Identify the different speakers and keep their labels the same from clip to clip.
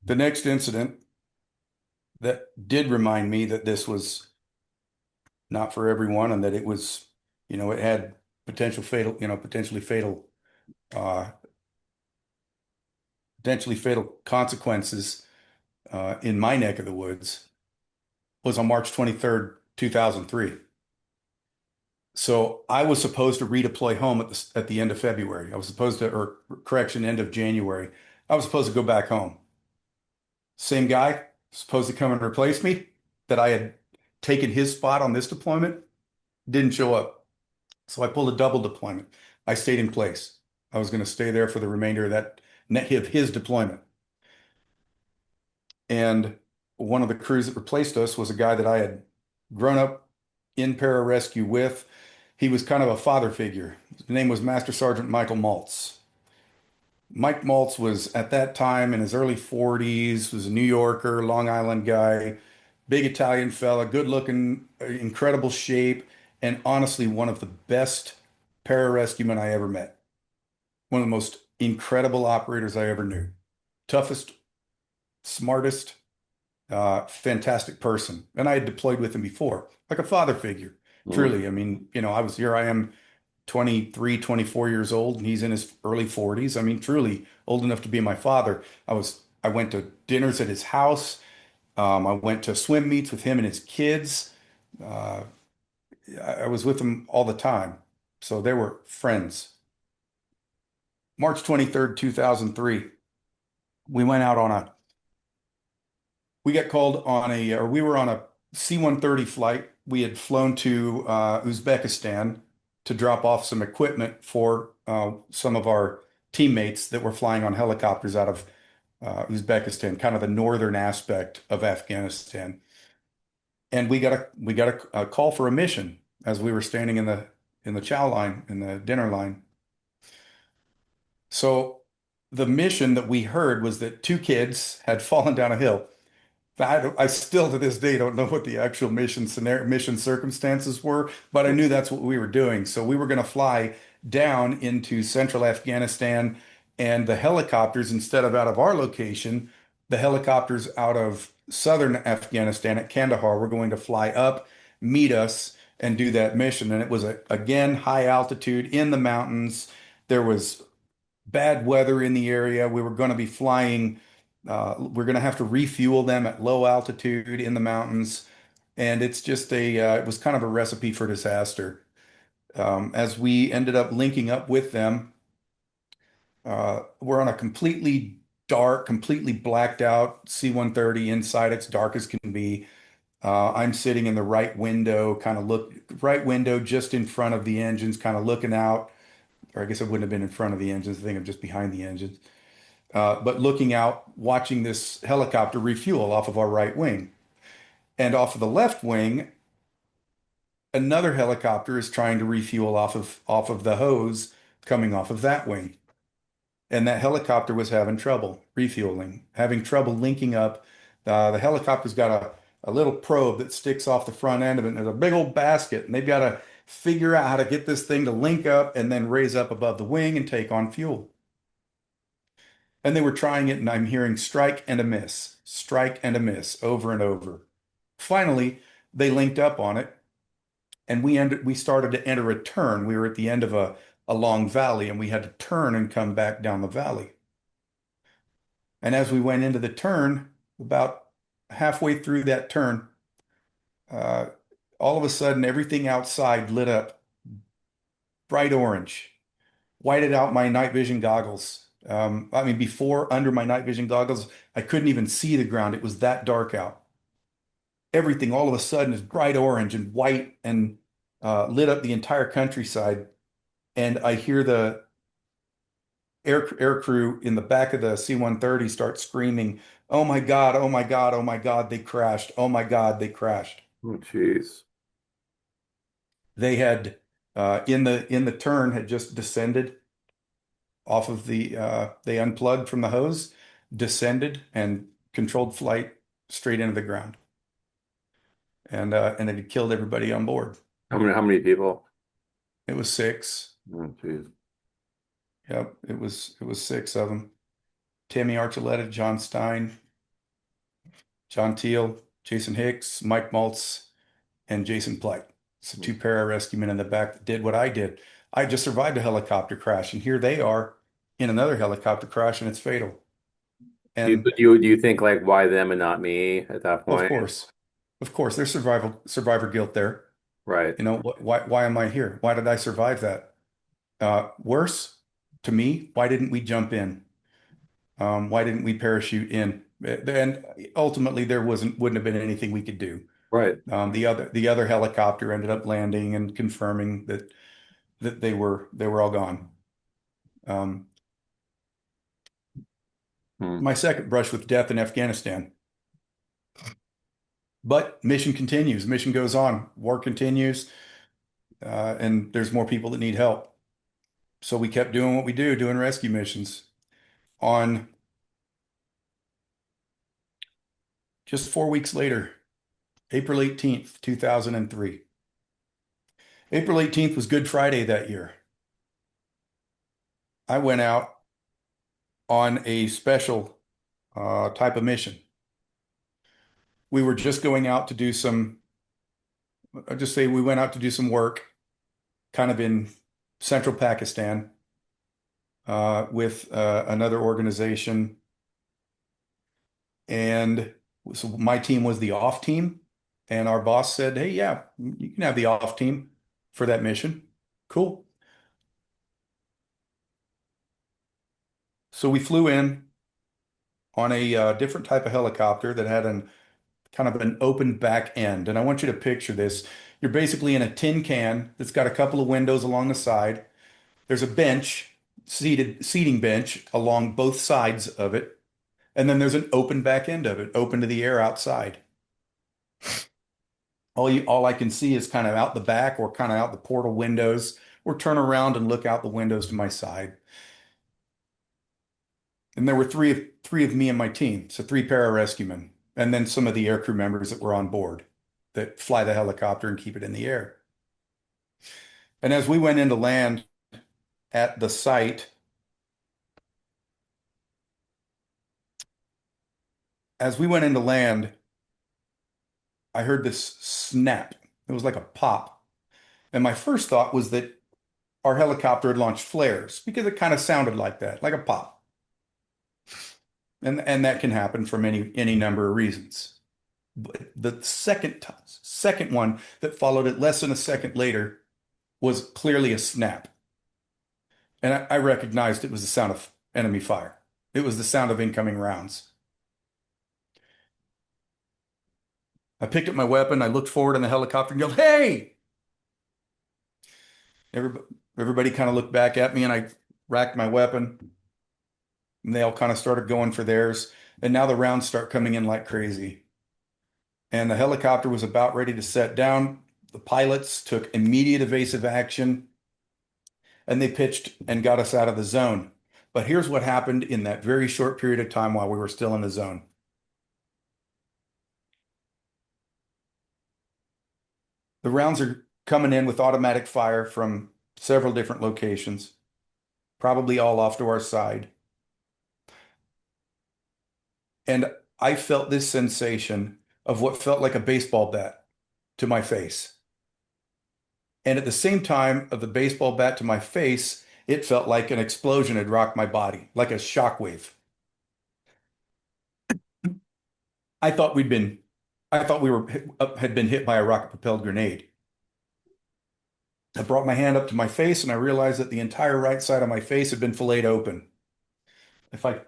Speaker 1: The next incident that did remind me that this was not for everyone and that it was, it had uh, potentially fatal consequences in my neck of the woods was on March 23rd, 2003. So I was supposed to redeploy home at the end of February. I was supposed to, or correction, end of January. I was supposed to go back home. Same guy supposed to come and replace me that I had taken his spot on this deployment didn't show up. So I pulled a double deployment. I stayed in place. I was going to stay there for the remainder of his deployment. And one of the crews that replaced us was a guy that I had grown up in pararescue with. He was kind of a father figure. His name was Master Sergeant Michael Maltz. Mike Maltz was at that time in his early 40s, was a New Yorker, Long Island guy, big Italian fella, good looking, incredible shape, and honestly, one of the best pararescuemen I ever met. One of the most incredible operators I ever knew. Toughest, smartest, fantastic person. And I had deployed with him before, like a father figure,
Speaker 2: Mm.
Speaker 1: truly. I mean, I am 23, 24 years old, and he's in his early 40s. I mean, truly old enough to be my father. I went to dinners at his house. I went to swim meets with him and his kids. Uh, I was with him all the time. So they were friends. March 23rd, 2003, we went out on a, we got called on or we were on a C-130 flight. We had flown to Uzbekistan to drop off some equipment for some of our teammates that were flying on helicopters out of Uzbekistan, kind of the northern aspect of Afghanistan. And we got a call for a mission as we were standing in the chow line, in the dinner line. So the mission that we heard was that two kids had fallen down a hill. I still to this day don't know what the actual mission circumstances were, but I knew that's what we were doing. So we were going to fly down into central Afghanistan, and the helicopters, instead of out of our location, the helicopters out of southern Afghanistan at Kandahar were going to fly up, meet us, and do that mission. And it was again high altitude in the mountains. There was bad weather in the area. We were going to be flying. We're going to have to refuel them at low altitude in the mountains, and it was kind of a recipe for disaster. As we ended up linking up with them, we're on a completely dark, completely blacked out C-130 inside. It's dark as can be. I'm sitting in the right window just in front of the engines, kind of looking out. Or I guess I wouldn't have been in front of the engines. I think I'm just behind the engines. But looking out, watching this helicopter refuel off of our right wing. And off of the left wing, another helicopter is trying to refuel off of the hose coming off of that wing. And that helicopter was having trouble refueling, having trouble linking up. The helicopter's got a little probe that sticks off the front end of it, and there's a big old basket, and they've got to figure out how to get this thing to link up and then raise up above the wing and take on fuel. And they were trying it, and I'm hearing strike and a miss over and over. Finally, they linked up on it, and we started to enter a turn. We were at the end of a long valley, and we had to turn and come back down the valley. And as we went into the turn, about halfway through that turn, uh, all of a sudden, everything outside lit up bright orange, whited out my night vision goggles. I mean, before, under my night vision goggles, I couldn't even see the ground. It was that dark out. Everything all of a sudden is bright orange and white and lit up the entire countryside. And I hear the air crew in the back of the C-130 start screaming, "Oh my God, oh my God, oh my God, they crashed. Oh my God, they crashed."
Speaker 2: Oh, jeez.
Speaker 1: They had in the turn had just descended off of they unplugged from the hose, descended and controlled flight straight into the ground. And it had killed everybody on board.
Speaker 2: How many people?
Speaker 1: It was six.
Speaker 2: Oh, jeez.
Speaker 1: Yep, it was six of them. Tammy Archuleta, John Stein, John Teal, Jason Hicks, Mike Maltz, and Jason Plight. So two pararescuemen in the back that did what I did. I just survived a helicopter crash, and here they are in another helicopter crash, and it's fatal.
Speaker 2: Do you,
Speaker 1: And
Speaker 2: do you think like why them and not me at that
Speaker 1: of
Speaker 2: point?
Speaker 1: course, of course, there's survivor guilt there.
Speaker 2: Right.
Speaker 1: Why am I here? Why did I survive that? Worse, to me, why didn't we jump in? Why didn't we parachute in? And ultimately, there wouldn't have been anything we could do.
Speaker 2: Right.
Speaker 1: The other helicopter ended up landing and confirming that they were all gone. Um,
Speaker 2: Hmm.
Speaker 1: my second brush with death in Afghanistan. But mission continues, mission goes on, war continues, and there's more people that need help. So we kept doing what we do, doing rescue missions. On just 4 weeks later, April 18th, 2003. April 18th was Good Friday that year. I went out on a special type of mission. We were just going out to do some, I'll just say we went out to do some work kind of in central Pakistan with another organization. And so my team was the off team. And our boss said, hey, yeah, you can have the off team for that mission. Cool. So we flew in on a different type of helicopter that had an kind of an open back end. And I want you to picture this. You're basically in a tin can that's got a couple of windows along the side. There's a bench, seating bench along both sides of it. And then there's an open back end of it, open to the air outside. All I can see is kind of out the back or kind of out the portal windows, or turn around and look out the windows to my side. And there were three of me and my team, so three pararescuemen, and then some of the aircrew members that were on board that fly the helicopter and keep it in the air. And as we went into land at the site, as we went into land, I heard this snap. It was like a pop. And my first thought was that our helicopter had launched flares because it kind of sounded like that, like a pop. And that can happen from any number of reasons. But the second one that followed it less than a second later was clearly a snap. And I recognized it was the sound of enemy fire. It was the sound of incoming rounds. I picked up my weapon, I looked forward in the helicopter and yelled, hey! Everybody, everybody kind of looked back at me and I racked my weapon and they all kind of started going for theirs. And now the rounds start coming in like crazy. And the helicopter was about ready to set down. The pilots took immediate evasive action and they pitched and got us out of the zone. But here's what happened in that very short period of time while we were still in the zone. The rounds are coming in with automatic fire from several different locations, probably all off to our side. And I felt this sensation of what felt like a baseball bat to my face. And at the same time of the baseball bat to my face, it felt like an explosion had rocked my body, like a shockwave. I thought we'd been, I thought we had been hit by a rocket-propelled grenade. I brought my hand up to my face and I realized that the entire right side of my face had been filleted open. If I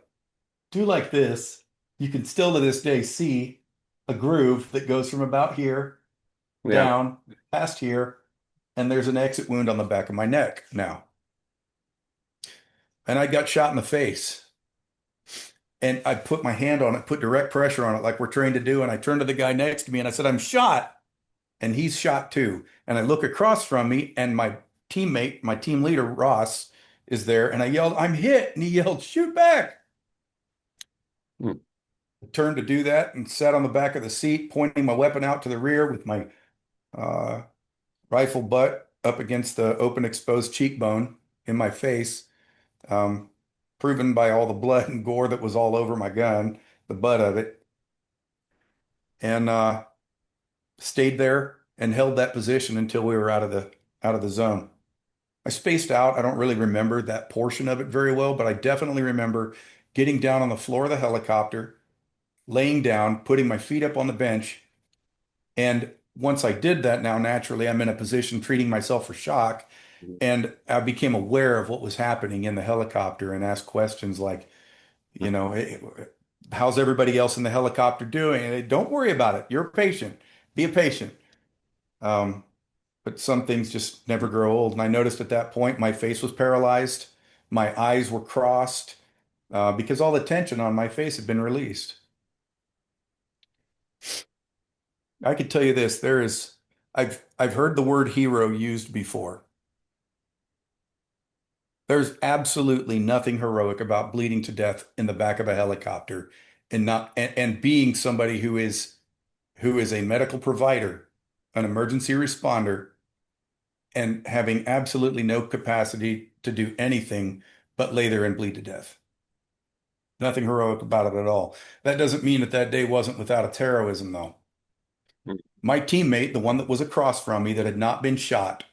Speaker 1: do like this, you can still to this day see a groove that goes from about here
Speaker 2: Yeah.
Speaker 1: down past here, and there's an exit wound on the back of my neck now. And I got shot in the face. And I put my hand on it, put direct pressure on it like we're trained to do. And I turned to the guy next to me and I said, I'm shot. And he's shot too. And I look across from me and my teammate, my team leader, Ross, is there. And I yelled, I'm hit. And he yelled, shoot back.
Speaker 2: Hmm.
Speaker 1: I turned to do that and sat on the back of the seat, pointing my weapon out to the rear with my rifle butt up against the open exposed cheekbone in my face, um, proven by all the blood and gore that was all over my gun, the butt of it. and stayed there and held that position until we were out of the zone. I spaced out. I don't really remember that portion of it very well, but I definitely remember getting down on the floor of the helicopter, laying down, putting my feet up on the bench. And once I did that, now naturally I'm in a position treating myself for shock. And I became aware of what was happening in the helicopter and asked questions like, "Hey, how's everybody else in the helicopter doing?" And don't worry about it. You're a patient. Be a patient. Um, but some things just never grow old. And I noticed at that point my face was paralyzed, my eyes were crossed, because all the tension on my face had been released. I could tell you this, I've heard the word hero used before. There's absolutely nothing heroic about bleeding to death in the back of a helicopter and being somebody who is a medical provider, an emergency responder, and having absolutely no capacity to do anything but lay there and bleed to death. Nothing heroic about it at all. That doesn't mean that that day wasn't without a heroism, though. My teammate, the one that was across from me that had not been shot,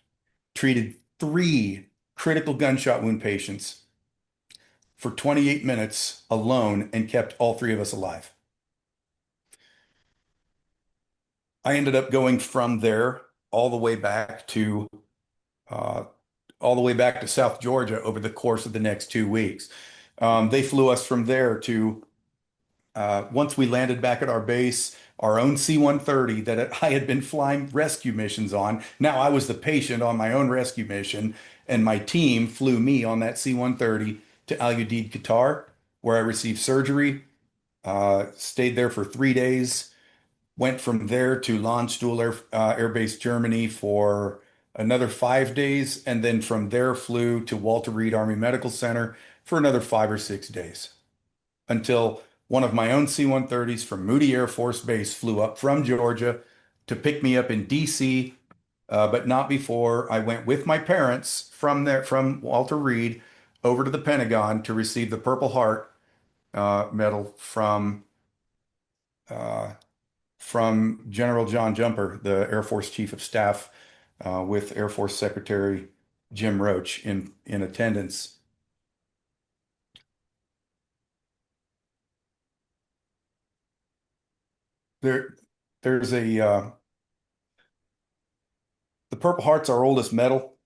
Speaker 1: treated three critical gunshot wound patients for 28 minutes alone and kept all three of us alive. I ended up going from there all the way back to uh, South Georgia over the course of the next 2 weeks. They flew us from there to once we landed back at our base, our own C-130 that I had been flying rescue missions on. Now I was the patient on my own rescue mission, and my team flew me on that C-130 to Al Udeid, Qatar, where I received surgery, stayed there for 3 days, went from there to Landstuhl Air Base, Germany for another 5 days, and then from there flew to Walter Reed Army Medical Center for another 5 or 6 days until one of my own C-130s from Moody Air Force Base flew up from Georgia to pick me up in DC, but not before I went with my parents from there, from Walter Reed, over to the Pentagon to receive the Purple Heart medal uh, from General John Jumper, the Air Force Chief of Staff, with Air Force Secretary Jim Roach in attendance. There, there's the Purple Heart's our oldest medal,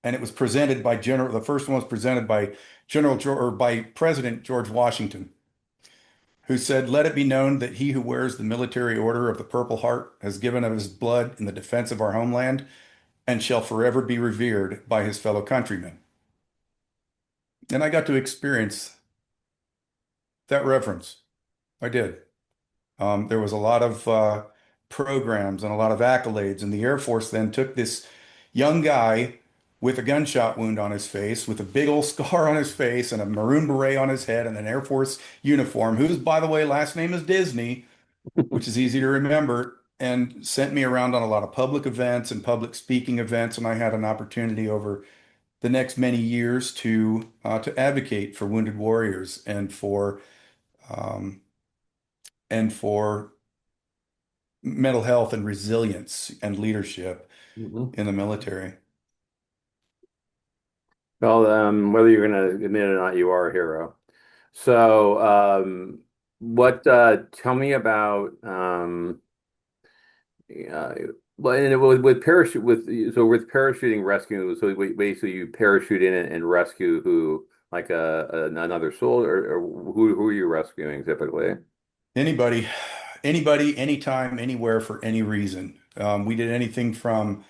Speaker 1: and it was presented by General. The first one was presented by by President George Washington, who said, "Let it be known that he who wears the military order of the Purple Heart has given of his blood in the defense of our homeland and shall forever be revered by his fellow countrymen." And I got to experience that reverence. I did. There was a lot of programs and a lot of accolades, and the Air Force then took this young guy with a gunshot wound on his face, with a big old scar on his face, and a maroon beret on his head, and an Air Force uniform, whose, by the way, last name is Disney, which is easy to remember, and sent me around on a lot of public events and public speaking events, and I had an opportunity over the next many years to advocate for wounded warriors um, and for mental health and resilience and leadership
Speaker 2: Mhm.
Speaker 1: in the military.
Speaker 2: Well, whether you're going to admit it or not, you are a hero. So, tell me about, uh, well, and with parachute, with parachuting rescue, so basically you parachute in and rescue who, like another soul, or who are you rescuing typically?
Speaker 1: Anybody, anybody, anytime, anywhere, for any reason. We did anything from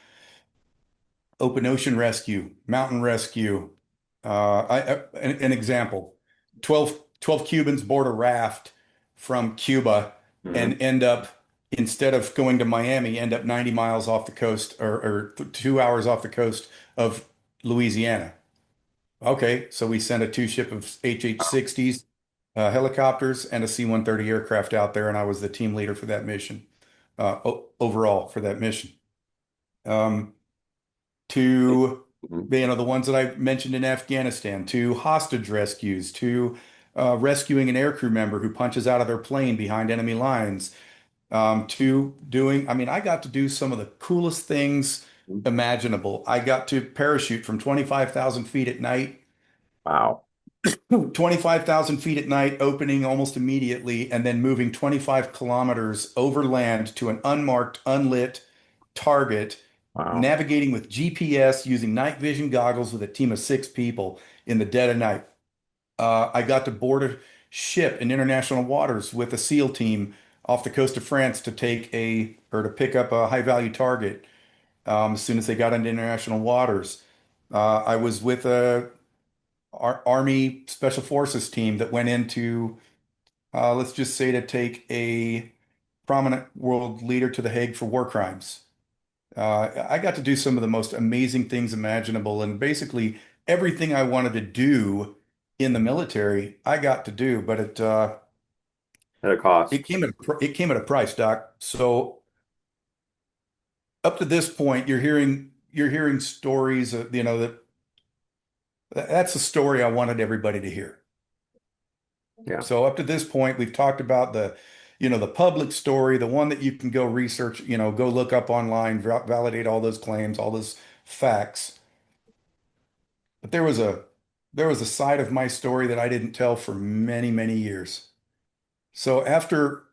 Speaker 1: open ocean rescue, mountain rescue. An example, 12 Cubans board a raft from Cuba
Speaker 2: Hmm.
Speaker 1: and end up, instead of going to Miami, end up 90 miles off the coast or 2 hours off the coast of Louisiana. Okay, so we sent a two-ship of HH-60s helicopters and a C-130 aircraft out there, and I was the team leader for that mission, overall for that mission. Um, to the ones that I mentioned in Afghanistan, to hostage rescues, to rescuing an aircrew member who punches out of their plane behind enemy lines, To doing, I mean, I got to do some of the coolest things imaginable. I got to parachute from 25,000 feet at night,
Speaker 2: Wow.
Speaker 1: 25,000 feet at night, opening almost immediately, and then moving 25 kilometers overland to an unmarked, unlit target,
Speaker 2: Wow.
Speaker 1: navigating with GPS using night vision goggles with a team of 6 people in the dead of night. I got to board a ship in international waters with a SEAL team off the coast of France to take a or to pick up a high value target as soon as they got into international waters. I was with a Army Special Forces team that went into, let's just say, to take a prominent world leader to The Hague for war crimes. I got to do some of the most amazing things imaginable, and basically everything I wanted to do in the military, I got to do, but
Speaker 2: At a cost.
Speaker 1: it came at a price, Doc. So up to this point, you're hearing stories, that's the story I wanted everybody to hear.
Speaker 2: Yeah.
Speaker 1: So up to this point, we've talked about the public story, the one that you can go research, go look up online, validate all those claims, all those facts. But there was a side of my story that I didn't tell for many, many years. So after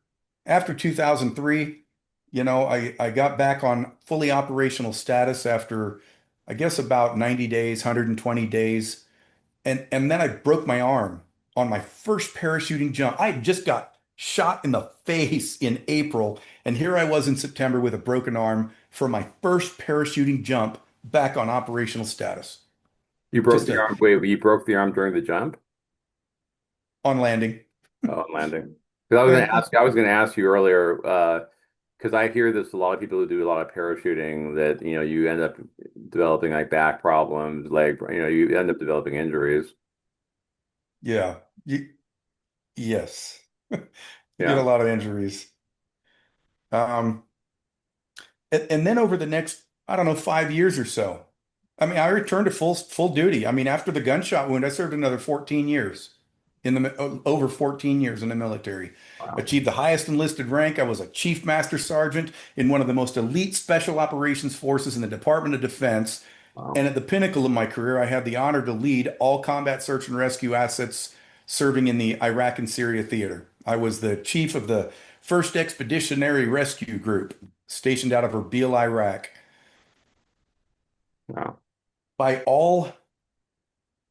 Speaker 1: 2003, I got back on fully operational status after I guess about 90 days, 120 days. And then I broke my arm on my first parachuting jump. I had just got shot in the face in April, and here I was in September with a broken arm for my first parachuting jump back on operational status.
Speaker 2: You broke
Speaker 1: Just
Speaker 2: the
Speaker 1: a
Speaker 2: arm. Wait, you broke the arm during the jump?
Speaker 1: on landing.
Speaker 2: Oh, on landing. Because
Speaker 1: And
Speaker 2: I was going to ask you earlier, because I hear this a lot of people who do a lot of parachuting that, you end up developing like back problems, you end up developing injuries.
Speaker 1: yeah, yes, you get a
Speaker 2: Yeah.
Speaker 1: lot of injuries. Um, and then over the next, I don't know, 5 years or so, I mean, I returned to full duty. I mean, after the gunshot wound, I served another 14 years over 14 years in the military.
Speaker 2: Wow.
Speaker 1: Achieved the highest enlisted rank. I was a chief master sergeant in one of the most elite special operations forces in the Department of Defense.
Speaker 2: Wow.
Speaker 1: And at the pinnacle of my career, I had the honor to lead all combat search and rescue assets serving in the Iraq and Syria theater. I was the chief of the 1st Expeditionary Rescue Group stationed out of Erbil, Iraq.
Speaker 2: Wow.
Speaker 1: By all,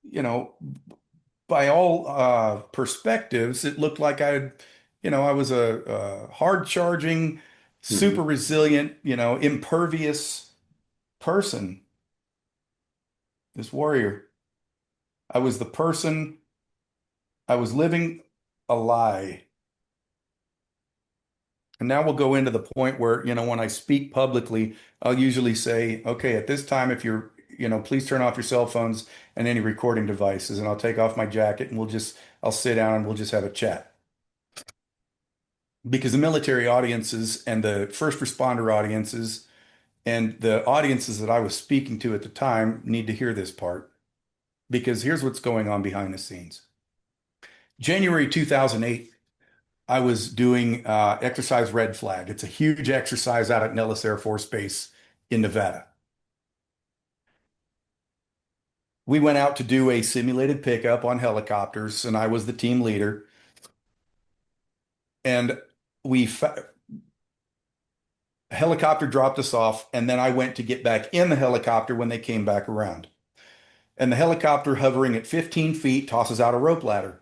Speaker 1: you know, by all perspectives, it looked like I was a hard charging,
Speaker 2: Hmm.
Speaker 1: super resilient, impervious person, this warrior. I was the person, I was living a lie. And now we'll go into the point where, when I speak publicly, I'll usually say, okay, at this time, if you're, please turn off your cell phones and any recording devices, and I'll take off my jacket and I'll sit down and we'll just have a chat. Because the military audiences and the first responder audiences and the audiences that I was speaking to at the time need to hear this part. Because here's what's going on behind the scenes. January 2008, I was doing exercise Red Flag. It's a huge exercise out at Nellis Air Force Base in Nevada. We went out to do a simulated pickup on helicopters, and I was the team leader. And we a helicopter dropped us off, and then I went to get back in the helicopter when they came back around. And the helicopter hovering at 15 feet tosses out a rope ladder.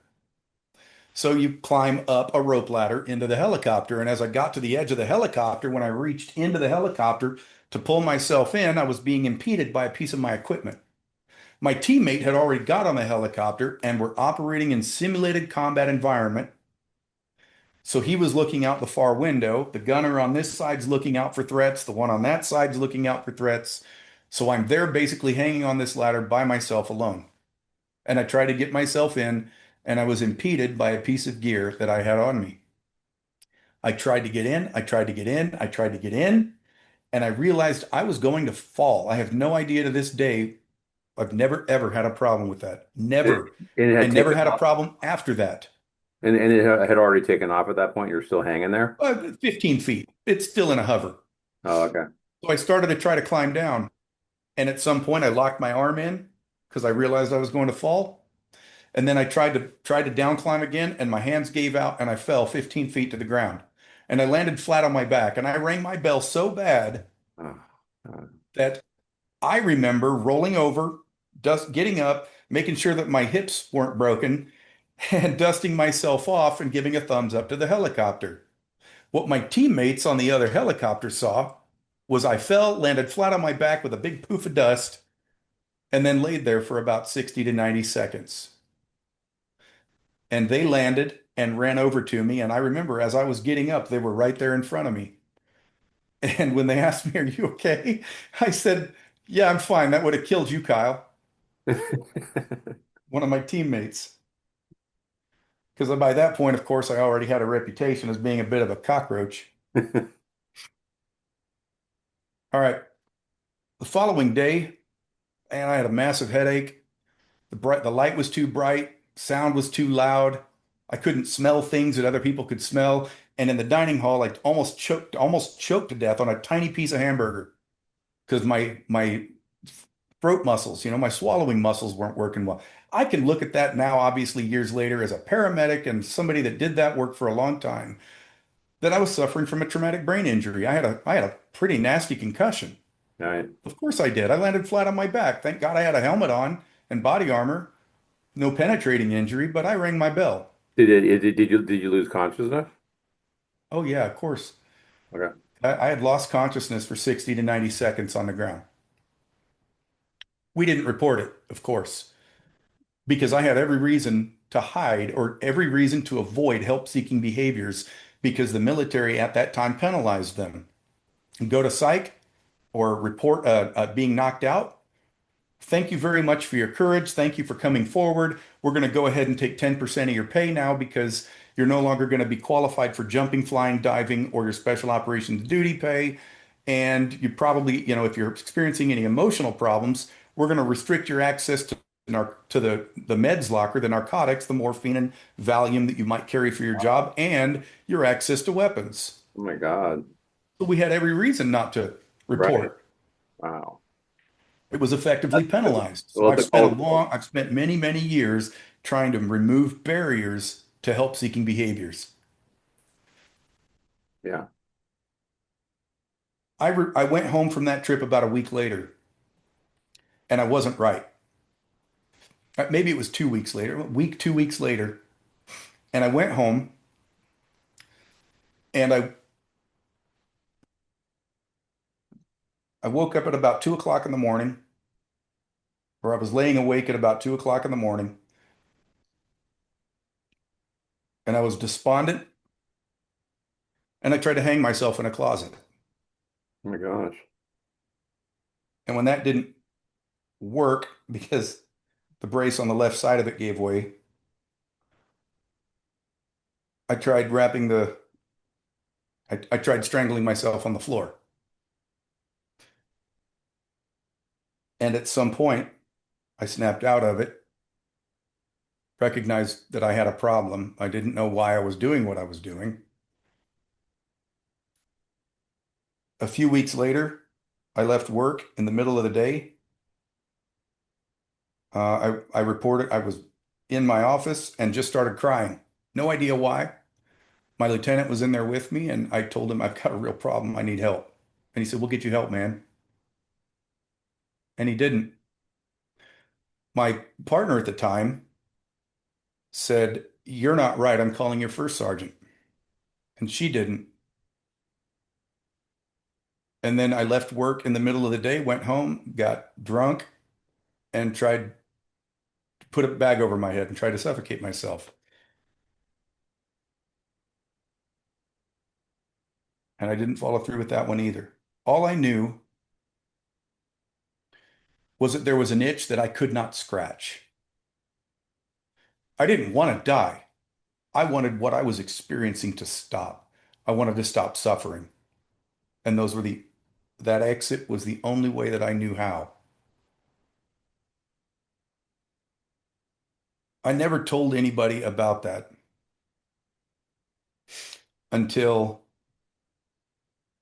Speaker 1: So you climb up a rope ladder into the helicopter. And as I got to the edge of the helicopter, when I reached into the helicopter to pull myself in, I was being impeded by a piece of my equipment. My teammate had already got on the helicopter and were operating in simulated combat environment. So he was looking out the far window. The gunner on this side's looking out for threats. The one on that side's looking out for threats. So I'm there basically hanging on this ladder by myself alone. And I tried to get myself in, and I was impeded by a piece of gear that I had on me. I tried to get in, I tried to get in, I tried to get in, and I realized I was going to fall. I have no idea to this day. I've never ever had a problem with that.
Speaker 2: And
Speaker 1: Never.
Speaker 2: it had
Speaker 1: And never
Speaker 2: taken
Speaker 1: had a
Speaker 2: off.
Speaker 1: problem after that.
Speaker 2: And it had already taken off at that point. You're still hanging there.
Speaker 1: 15 feet. It's still in a hover.
Speaker 2: Oh, okay.
Speaker 1: So I started to try to climb down. And at some point I locked my arm in because I realized I was going to fall. And then I tried to down climb again, and my hands gave out and I fell 15 feet to the ground. And I landed flat on my back. And I rang my bell so bad
Speaker 2: Oh, God.
Speaker 1: that I remember rolling over, getting up, making sure that my hips weren't broken, and dusting myself off and giving a thumbs up to the helicopter. What my teammates on the other helicopter saw was I fell, landed flat on my back with a big poof of dust, and then laid there for about 60 to 90 seconds. And they landed and ran over to me. And I remember as I was getting up, they were right there in front of me. And when they asked me, "Are you okay?" I said, "Yeah, I'm fine. That would have killed you, Kyle," one of my teammates. Because by that point, of course, I already had a reputation as being a bit of a cockroach. All right. The following day, and I had a massive headache. The light was too bright, sound was too loud. I couldn't smell things that other people could smell. And in the dining hall, I almost choked to death on a tiny piece of hamburger because my throat muscles, my swallowing muscles weren't working well. I can look at that now, obviously, years later, as a paramedic and somebody that did that work for a long time, that I was suffering from a traumatic brain injury. I had a pretty nasty concussion.
Speaker 2: All right.
Speaker 1: Of course I did. I landed flat on my back. Thank God I had a helmet on and body armor. No penetrating injury, but I rang my bell.
Speaker 2: Did you lose consciousness?
Speaker 1: Oh yeah, of course.
Speaker 2: Okay.
Speaker 1: I had lost consciousness for 60 to 90 seconds on the ground. We didn't report it, of course, because I had every reason to hide or every reason to avoid help-seeking behaviors because the military at that time penalized them. Go to psych or report being knocked out. Thank you very much for your courage. Thank you for coming forward. We're going to go ahead and take 10% of your pay now because you're no longer going to be qualified for jumping, flying, diving, or your special operations duty pay. And you probably, if you're experiencing any emotional problems, we're going to restrict your access to the meds locker, the narcotics, the morphine and Valium that you might carry for your job, and your access to weapons.
Speaker 2: Oh my God.
Speaker 1: So we had every reason not to
Speaker 2: Right.
Speaker 1: report.
Speaker 2: Wow.
Speaker 1: It was effectively penalized. So
Speaker 2: Well, it's
Speaker 1: I've spent many, many years trying to remove barriers to help seeking behaviors.
Speaker 2: yeah.
Speaker 1: I went home from that trip about a week later and I wasn't right. Maybe it was 2 weeks later, a week, 2 weeks later. And I went home and I woke up at about 2 o'clock in the morning, or I was laying awake at about 2 o'clock in the morning, and I was despondent and I tried to hang myself in a closet.
Speaker 2: Oh my gosh.
Speaker 1: And when that didn't work because the brace on the left side of it gave way, I tried wrapping the I tried strangling myself on the floor. And at some point, I snapped out of it, recognized that I had a problem. I didn't know why I was doing what I was doing. A few weeks later, I left work in the middle of the day. I reported I was in my office and just started crying. No idea why. My lieutenant was in there with me, and I told him, "I've got a real problem. I need help." And he said, "We'll get you help, man." And he didn't. My partner at the time said, "You're not right. I'm calling your first sergeant." And she didn't. And then I left work in the middle of the day, went home, got drunk, and tried to put a bag over my head and tried to suffocate myself. And I didn't follow through with that one either. All I knew was that there was an itch that I could not scratch. I didn't want to die. I wanted what I was experiencing to stop. I wanted to stop suffering. And that exit was the only way that I knew how. I never told anybody about that. until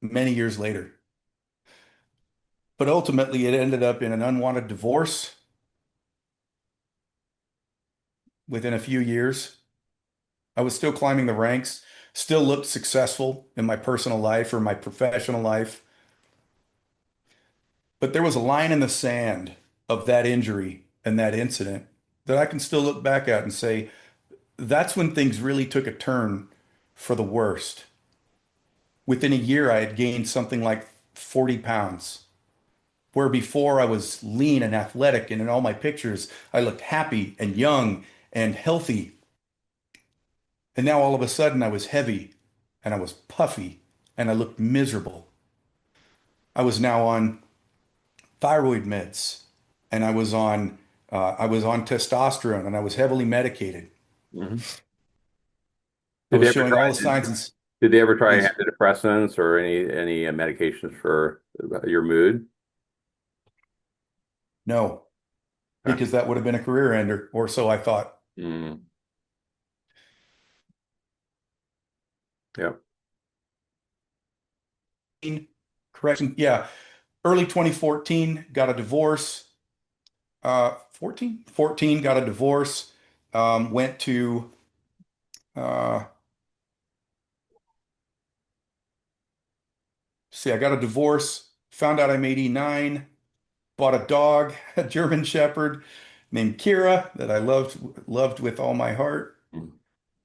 Speaker 1: many years later. But ultimately, it ended up in an unwanted divorce within a few years. I was still climbing the ranks, still looked successful in my personal life or my professional life. But there was a line in the sand of that injury and that incident that I can still look back at and say, that's when things really took a turn for the worst. Within a year, I had gained something like 40 pounds, where before I was lean and athletic, and in all my pictures, I looked happy and young and healthy. And now all of a sudden, I was heavy and I was puffy and I looked miserable. I was now on thyroid meds and I was on testosterone and I was heavily medicated.
Speaker 2: Hmm.
Speaker 1: I
Speaker 2: Did they
Speaker 1: was
Speaker 2: ever
Speaker 1: showing
Speaker 2: try?
Speaker 1: all the signs
Speaker 2: Did they ever try
Speaker 1: and
Speaker 2: antidepressants or any medications for your mood?
Speaker 1: no,
Speaker 2: Okay.
Speaker 1: because that would have been a career ender, or so I thought.
Speaker 2: Mm, yeah.
Speaker 1: Correction, yeah, early 2014, got a divorce. 14 got a divorce. Went to uh, see, I got a divorce. Found out I'm 89. Bought a dog, a German Shepherd named Kira that I loved with all my heart.
Speaker 2: Mm,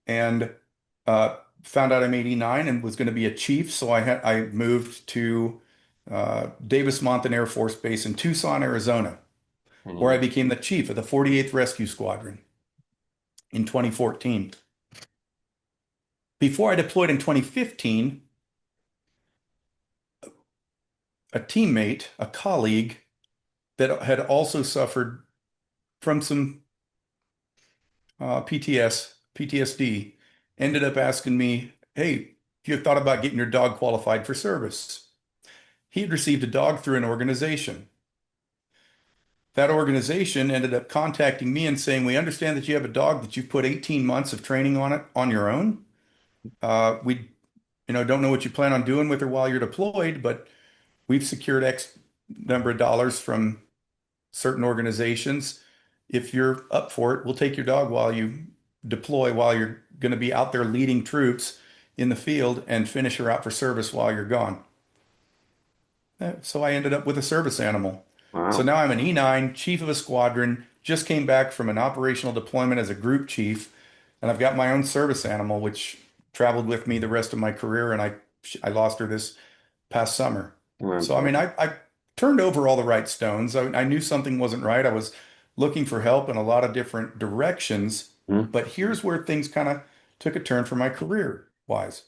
Speaker 1: And found out I'm 89 and was going to be a chief. So I moved to Davis Monthan Air Force Base in Tucson, Arizona, where I
Speaker 2: mm,
Speaker 1: became the chief of the 48th Rescue Squadron in 2014. Before I deployed in 2015, a teammate, a colleague that had also suffered from some PTSD, ended up asking me, "Hey, you thought about getting your dog qualified for service?" He had received a dog through an organization. That organization ended up contacting me and saying, "We understand that you have a dog that you've put 18 months of training on it on your own. We, don't know what you plan on doing with her while you're deployed, but we've secured X number of dollars from certain organizations. If you're up for it, we'll take your dog while you deploy, while you're going to be out there leading troops in the field and finish her out for service while you're gone." So I ended up with a service animal. So
Speaker 2: wow.
Speaker 1: now I'm an E9, chief of a squadron, just came back from an operational deployment as a group chief, and I've got my own service animal, which traveled with me the rest of my career, and I lost her this past summer.
Speaker 2: Oh, I'm
Speaker 1: So I mean,
Speaker 2: sorry.
Speaker 1: I turned over all the right stones. I knew something wasn't right. I was looking for help in a lot of different directions,
Speaker 2: Mm,
Speaker 1: but here's where things kind of took a turn for my career wise.